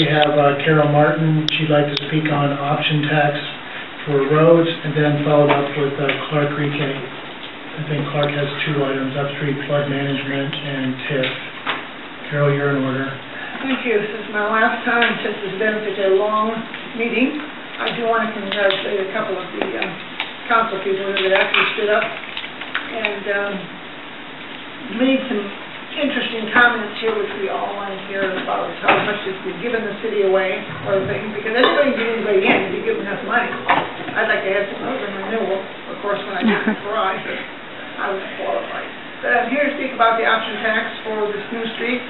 we have Carol Martin. She'd like to speak on option tax for roads, and then followed up with Clark Creek. I think Clark has 2 items, upstream flood management and TIF. Carol, you're in order. Thank you. This is my last time since it's been such a long meeting. I do want to congratulate a couple of the council people that actually stood up and made some interesting comments here, which we all want to hear about how much has been given the city away or things, because everybody can get anybody in if you give them enough money. I'd like to have some urban renewal, of course, when I did the garage, but I was qualified. But I'm here to speak about the option tax for this new street.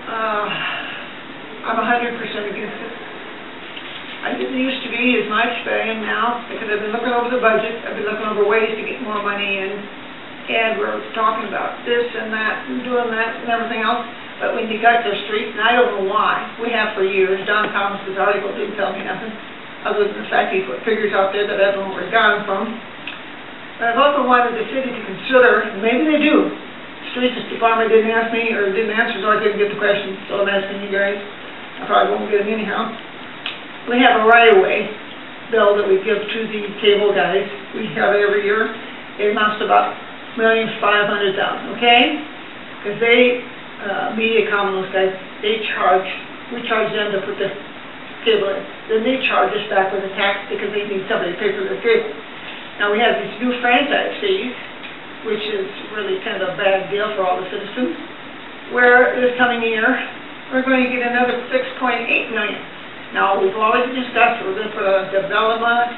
I'm 100% against it. I didn't used to be as much, but I am now, because I've been looking over the budget. I've been looking over ways to get more money in, and we're talking about this and that and doing that and everything else, but we neglect their streets, and I don't know why. We have for years. Don Thomas's article didn't tell me nothing, other than the fact he put figures out there that I don't know where he got them from. But I've also wanted the city to consider, and maybe they do. The Streets Department didn't ask me, or didn't answer, so I didn't get the question, so I'm asking you guys. I probably won't get them anyhow. We have a right-of-way bill that we give to the cable guys. We have it every year. It amounts to about $1,500,000, okay? Because they, MediaCom and those guys, we charge them to put the cable in. Then they charge us back with a tax because they need somebody to pay for the cable. Now we have these new franchise fees, which is really kind of a bad deal for all the citizens, where this coming year, we're going to get another $6.8 million. Now, we've always discussed we're going to put on development,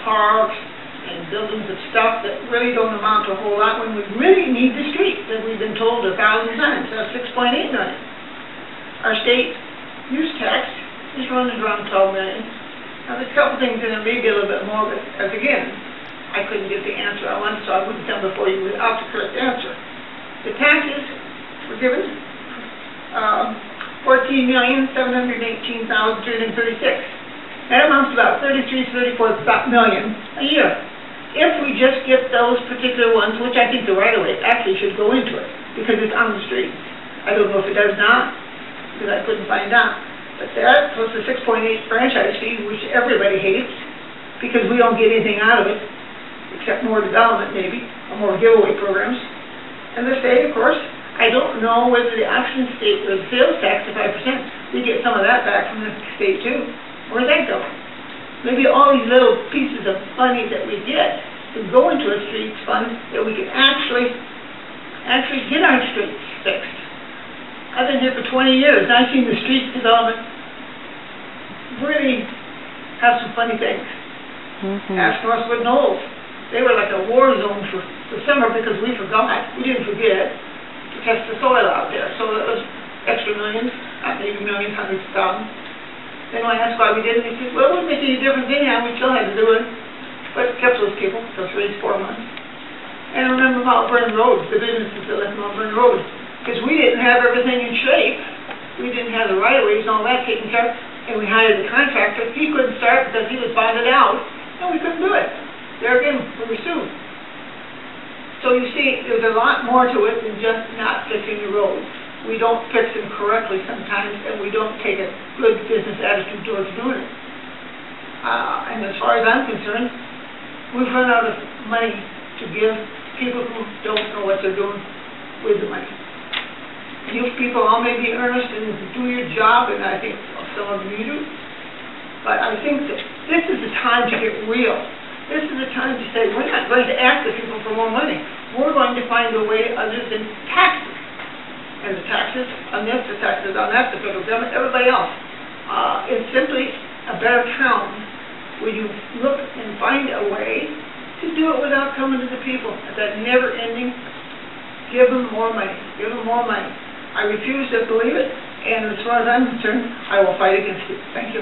parks, and buildings of stuff that really don't amount to a whole lot when we really need the streets, that we've been told 1,000 times. That's $6.8 million. Our state use tax is running around $12 million. Now, there's a couple things in there, maybe a little bit more, but as again, I couldn't get the answer I wanted, so I wouldn't come before you without the correct answer. The taxes were given $14,718,336. That amounts to about $34 million a year. If we just get those particular ones, which I think the right-of-way actually should go into it, because it's on the street. I don't know if it does not, because I couldn't find out. But that plus the 6.8 franchise fee, which everybody hates, because we don't get anything out of it, except more development maybe, or more giveaway programs. And the state, of course, I don't know whether the option state or the sales tax of 5%, we get some of that back from the state too. Where's that go? Maybe all these little pieces of money that we get would go into a streets fund that we could actually get our streets fixed. I've been here for 20 years and I've seen the streets development really have some funny things. Ask Northwood Knolls. They were like a war zone for the summer because we forgot. We didn't forget to test the soil out there. So it was extra millions, not maybe millions, hundreds of thousands. Then when I asked why we didn't, they said, well, it wouldn't make any difference anyhow, we still had to do it. But it kept those people for 3 to 4 months. And I remember Mount Vernon Road, the businesses that left Mount Vernon Road. Because we didn't have everything in shape. We didn't have the right-of-ways and all that taken care of. And we hired the contractor. He couldn't start because he was bonded out. And we couldn't do it. There again, we were sued. So you see, there's a lot more to it than just not fixing the roads. We don't fix them correctly sometimes, and we don't take a good business attitude towards doing it. And as far as I'm concerned, we've run out of money to give people who don't know what they're doing with the money. You people all may be earnest and do your job, and I think some of you do. But I think that this is the time to get real. This is the time to say, we're not going to ask the people for more money. We're going to find a way other than taxes. And the taxes on this, the taxes on that, the federal government, everybody else. It's simply a better town where you look and find a way to do it without coming to the people at that never-ending, give them more money, give them more money. I refuse to believe it, and as far as I'm concerned, I will fight against it. Thank you.